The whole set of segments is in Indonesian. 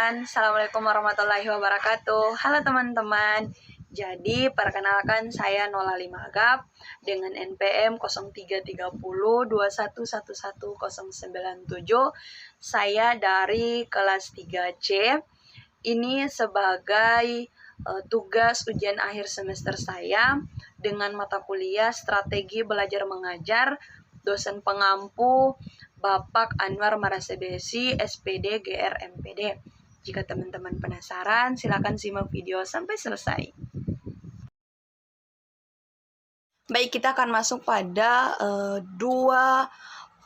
teman-teman, Assalamualaikum warahmatullahi wabarakatuh. Halo teman-teman, jadi perkenalkan saya Nola Limagap dengan NPM 033021111097. Saya dari kelas 3C. Ini sebagai tugas ujian akhir semester saya dengan mata kuliah Strategi Belajar Mengajar, dosen pengampu Bapak Anwar Marasebesi, SPD GR MPD. Jika teman-teman penasaran, silakan simak video sampai selesai. Baik, kita akan masuk pada dua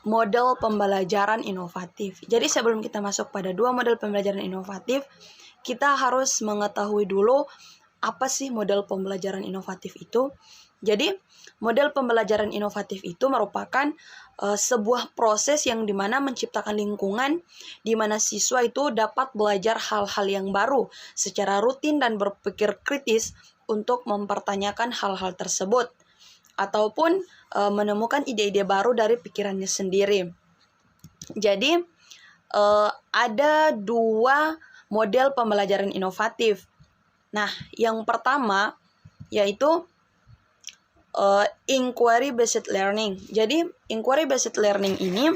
model pembelajaran inovatif. Jadi sebelum kita masuk pada dua model pembelajaran inovatif, kita harus mengetahui dulu apa sih model pembelajaran inovatif itu. Jadi, model pembelajaran inovatif itu merupakan sebuah proses yang dimana menciptakan lingkungan di mana siswa itu dapat belajar hal-hal yang baru secara rutin dan berpikir kritis untuk mempertanyakan hal-hal tersebut ataupun menemukan ide-ide baru dari pikirannya sendiri. Jadi, ada dua model pembelajaran inovatif. Nah, yang pertama yaitu inquiry based learning. Jadi, inquiry based learning ini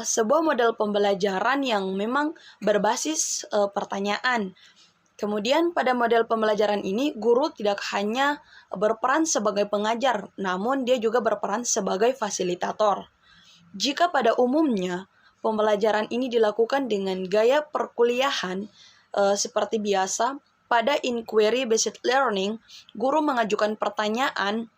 sebuah model pembelajaran yang memang berbasis pertanyaan. Kemudian pada model pembelajaran ini, guru tidak hanya berperan sebagai pengajar, namun dia juga berperan sebagai fasilitator. Jika pada umumnya pembelajaran ini dilakukan dengan gaya perkuliahan seperti biasa, pada inquiry based learning, guru mengajukan pertanyaan,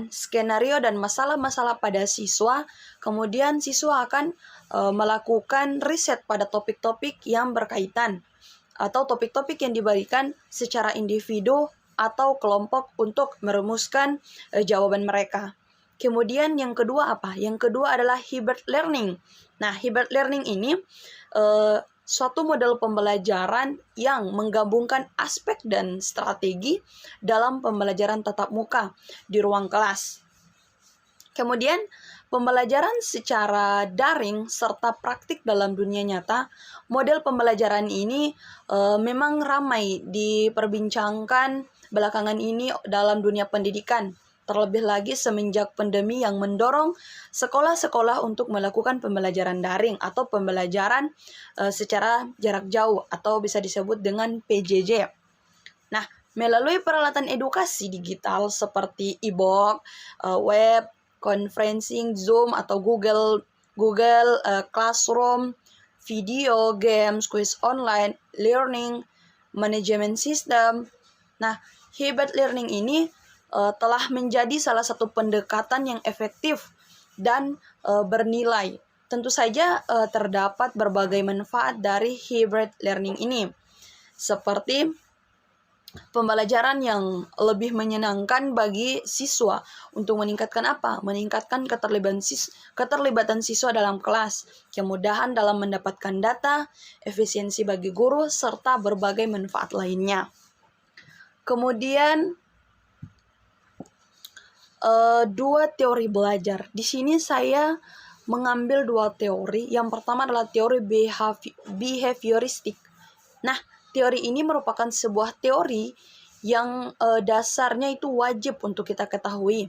skenario dan masalah-masalah pada siswa. Kemudian siswa akan melakukan riset pada topik-topik yang berkaitan atau topik-topik yang diberikan secara individu atau kelompok untuk merumuskan jawaban mereka. Kemudian yang kedua apa? Yang kedua adalah hybrid learning. Nah, hybrid learning ini suatu model pembelajaran yang menggabungkan aspek dan strategi dalam pembelajaran tatap muka di ruang kelas. Kemudian, pembelajaran secara daring serta praktik dalam dunia nyata, model pembelajaran ini memang ramai diperbincangkan belakangan ini dalam dunia pendidikan. Terlebih lagi semenjak pandemi yang mendorong sekolah-sekolah untuk melakukan pembelajaran daring atau pembelajaran secara jarak jauh atau bisa disebut dengan PJJ. Nah, melalui peralatan edukasi digital seperti e-book, web, conferencing, Zoom atau Google Classroom, video, games, quiz online, learning, management system. Nah, hybrid learning ini telah menjadi salah satu pendekatan yang efektif dan bernilai. Tentu saja terdapat berbagai manfaat dari hybrid learning ini, seperti pembelajaran yang lebih menyenangkan bagi siswa untuk meningkatkan apa? Meningkatkan keterlibatan siswa dalam kelas, kemudahan dalam mendapatkan data, efisiensi bagi guru, serta berbagai manfaat lainnya. Kemudian dua teori belajar. Di sini saya mengambil dua teori. Yang pertama adalah teori behavioristik. Nah, teori ini merupakan sebuah teori yang dasarnya itu wajib untuk kita ketahui.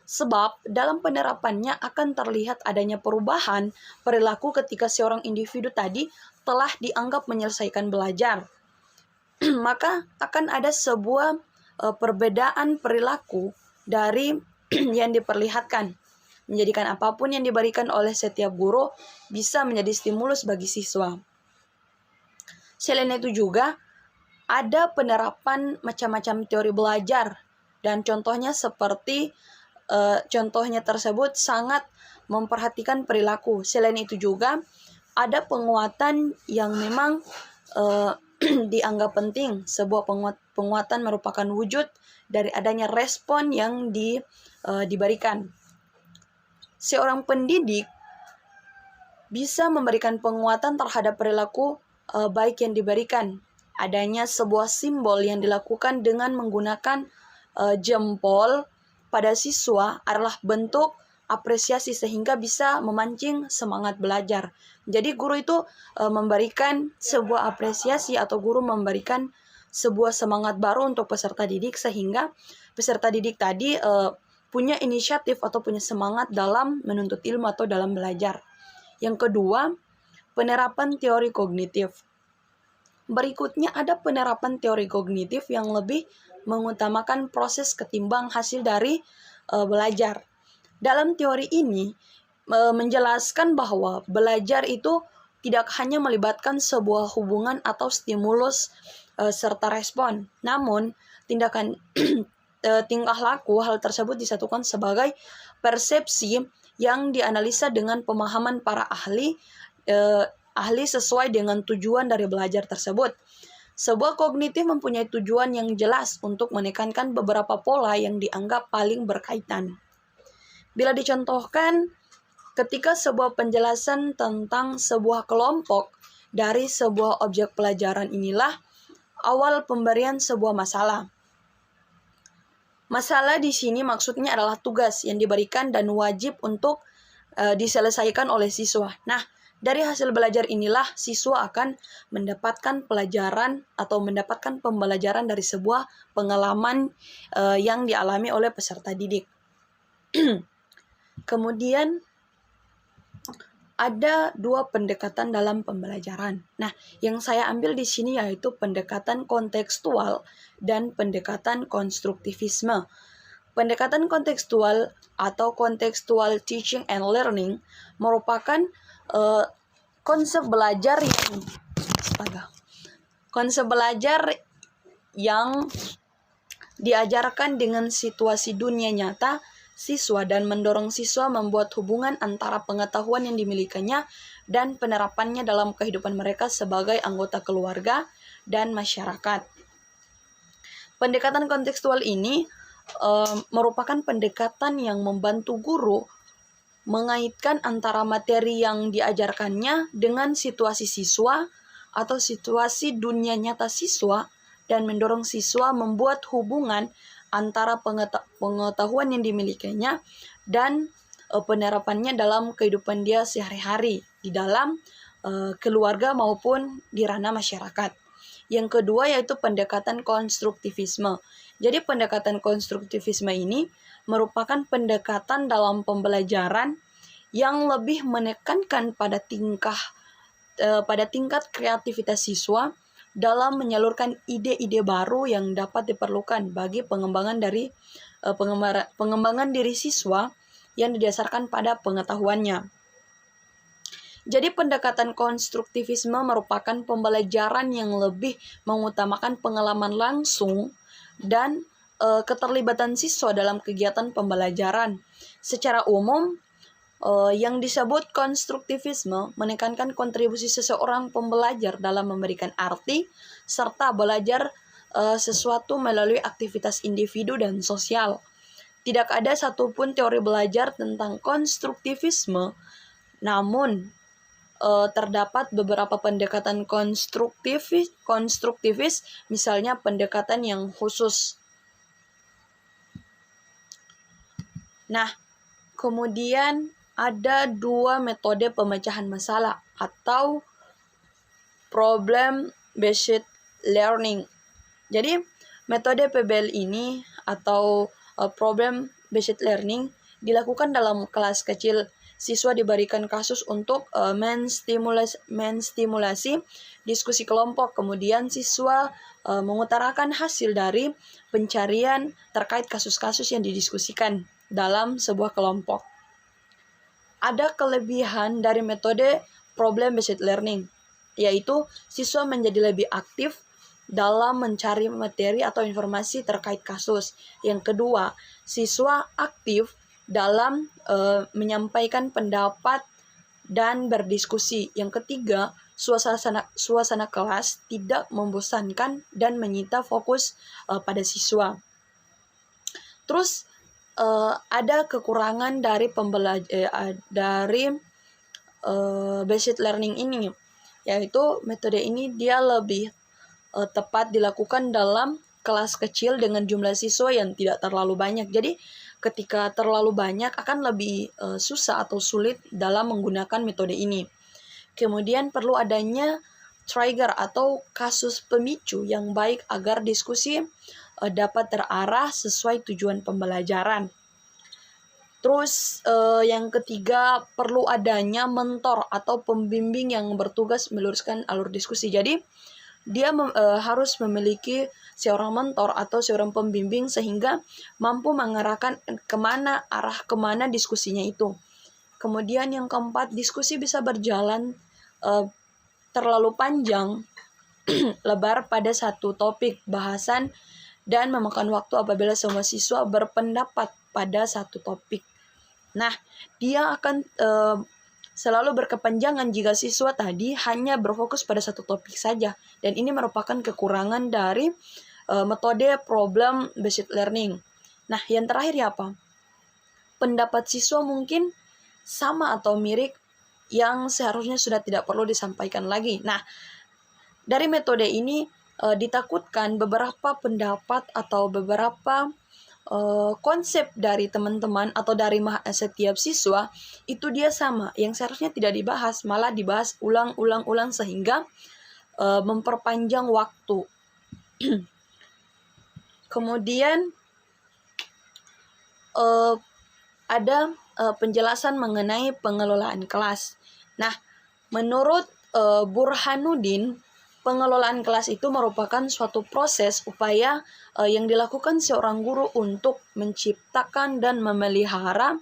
Sebab dalam penerapannya akan terlihat adanya perubahan perilaku ketika seorang individu tadi telah dianggap menyelesaikan belajar. Maka akan ada sebuah perbedaan perilaku dari yang diperlihatkan, menjadikan apapun yang diberikan oleh setiap guru bisa menjadi stimulus bagi siswa. Selain itu juga ada penerapan macam-macam teori belajar dan contohnya tersebut sangat memperhatikan perilaku. Selain itu juga ada penguatan yang memang dianggap penting. Sebuah penguatan merupakan wujud dari adanya respon yang diberikan. Seorang pendidik bisa memberikan penguatan terhadap perilaku baik yang diberikan. Adanya sebuah simbol yang dilakukan dengan menggunakan jempol pada siswa adalah bentuk apresiasi sehingga bisa memancing semangat belajar. Jadi guru itu memberikan sebuah apresiasi atau guru memberikan sebuah semangat baru untuk peserta didik sehingga peserta didik tadi punya inisiatif atau punya semangat dalam menuntut ilmu atau dalam belajar. Yang kedua, penerapan teori kognitif. Berikutnya ada penerapan teori kognitif yang lebih mengutamakan proses ketimbang hasil dari belajar. Dalam teori ini menjelaskan bahwa belajar itu tidak hanya melibatkan sebuah hubungan atau stimulus serta respon, namun tindakan tingkah laku hal tersebut disatukan sebagai persepsi yang dianalisa dengan pemahaman para ahli sesuai dengan tujuan dari belajar tersebut. Sebuah kognitif mempunyai tujuan yang jelas untuk menekankan beberapa pola yang dianggap paling berkaitan. Bila dicontohkan, ketika sebuah penjelasan tentang sebuah kelompok dari sebuah objek pelajaran inilah awal pemberian sebuah masalah. Masalah di sini maksudnya adalah tugas yang diberikan dan wajib untuk diselesaikan oleh siswa. Nah, dari hasil belajar inilah siswa akan mendapatkan pelajaran atau mendapatkan pembelajaran dari sebuah pengalaman yang dialami oleh peserta didik. Kemudian ada dua pendekatan dalam pembelajaran. Nah, yang saya ambil di sini yaitu pendekatan kontekstual dan pendekatan konstruktivisme. Pendekatan kontekstual atau contextual teaching and learning merupakan konsep belajar yang diajarkan dengan situasi dunia nyata siswa dan mendorong siswa membuat hubungan antara pengetahuan yang dimilikinya dan penerapannya dalam kehidupan mereka sebagai anggota keluarga dan masyarakat. Pendekatan kontekstual ini merupakan pendekatan yang membantu guru mengaitkan antara materi yang diajarkannya dengan situasi siswa atau situasi dunia nyata siswa dan mendorong siswa membuat hubungan antara pengetahuan yang dimilikinya dan penerapannya dalam kehidupan dia sehari-hari di dalam keluarga maupun di ranah masyarakat. Yang kedua yaitu pendekatan konstruktivisme. Jadi pendekatan konstruktivisme ini merupakan pendekatan dalam pembelajaran yang lebih menekankan pada tingkat kreativitas siswa dalam menyalurkan ide-ide baru yang dapat diperlukan bagi pengembangan diri siswa yang didasarkan pada pengetahuannya. Jadi pendekatan konstruktivisme merupakan pembelajaran yang lebih mengutamakan pengalaman langsung dan keterlibatan siswa dalam kegiatan pembelajaran. Secara umum, yang disebut konstruktivisme menekankan kontribusi seseorang pembelajar dalam memberikan arti serta belajar sesuatu melalui aktivitas individu dan sosial. Tidak ada satupun teori belajar tentang konstruktivisme, namun terdapat beberapa pendekatan konstruktivis, misalnya pendekatan yang khusus. Nah, kemudian ada dua metode pemecahan masalah atau problem based learning. Jadi, metode PBL ini atau problem based learning dilakukan dalam kelas kecil. Siswa diberikan kasus untuk menstimulasi diskusi kelompok. Kemudian siswa mengutarakan hasil dari pencarian terkait kasus-kasus yang didiskusikan dalam sebuah kelompok. Ada kelebihan dari metode problem based learning, yaitu siswa menjadi lebih aktif dalam mencari materi atau informasi terkait kasus. Yang kedua, siswa aktif dalam menyampaikan pendapat dan berdiskusi. Yang ketiga, suasana kelas tidak membosankan dan menyita fokus pada siswa. Terus ada kekurangan dari basic learning ini, yaitu metode ini dia lebih tepat dilakukan dalam kelas kecil dengan jumlah siswa yang tidak terlalu banyak. Jadi ketika terlalu banyak akan lebih susah atau sulit dalam menggunakan metode ini. Kemudian perlu adanya trigger atau kasus pemicu yang baik agar diskusi dapat terarah sesuai tujuan pembelajaran. Terus yang ketiga, perlu adanya mentor atau pembimbing yang bertugas meluruskan alur diskusi. Jadi dia harus memiliki seorang mentor atau seorang pembimbing sehingga mampu mengarahkan arah kemana diskusinya itu. Kemudian yang keempat, diskusi bisa berjalan terlalu panjang lebar pada satu topik bahasan dan memakan waktu apabila semua siswa berpendapat pada satu topik. Nah, dia akan selalu berkepanjangan jika siswa tadi hanya berfokus pada satu topik saja. Dan ini merupakan kekurangan dari metode problem based learning. Nah, yang terakhir ya apa? Pendapat siswa mungkin sama atau mirip yang seharusnya sudah tidak perlu disampaikan lagi. Nah, dari metode ini ditakutkan beberapa pendapat atau beberapa konsep dari teman-teman atau dari setiap siswa itu dia sama, yang seharusnya tidak dibahas malah dibahas ulang-ulang sehingga memperpanjang waktu. Kemudian ada penjelasan mengenai pengelolaan kelas. Nah, menurut Burhanuddin, pengelolaan kelas itu merupakan suatu proses upaya yang dilakukan seorang guru untuk menciptakan dan memelihara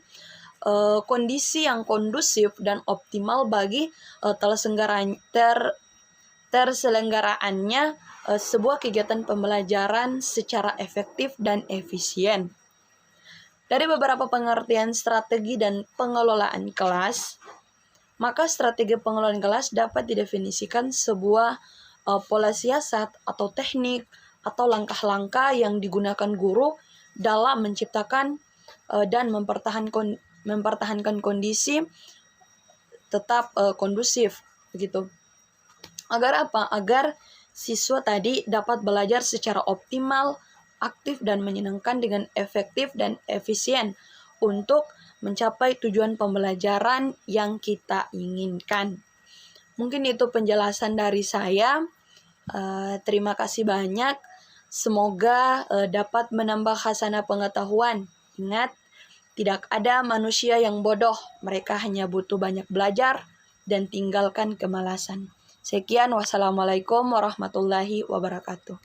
kondisi yang kondusif dan optimal bagi terselenggaraannya sebuah kegiatan pembelajaran secara efektif dan efisien. Dari beberapa pengertian strategi dan pengelolaan kelas, maka strategi pengelolaan kelas dapat didefinisikan sebuah pola siasat atau teknik atau langkah-langkah yang digunakan guru dalam menciptakan dan mempertahankan kondisi tetap kondusif begitu. Agar apa? Agar siswa tadi dapat belajar secara optimal, aktif dan menyenangkan dengan efektif dan efisien untuk mencapai tujuan pembelajaran yang kita inginkan. Mungkin itu penjelasan dari saya. Terima kasih banyak. Semoga dapat menambah khasanah pengetahuan. Ingat, tidak ada manusia yang bodoh. Mereka hanya butuh banyak belajar dan tinggalkan kemalasan. Sekian, wassalamualaikum warahmatullahi wabarakatuh.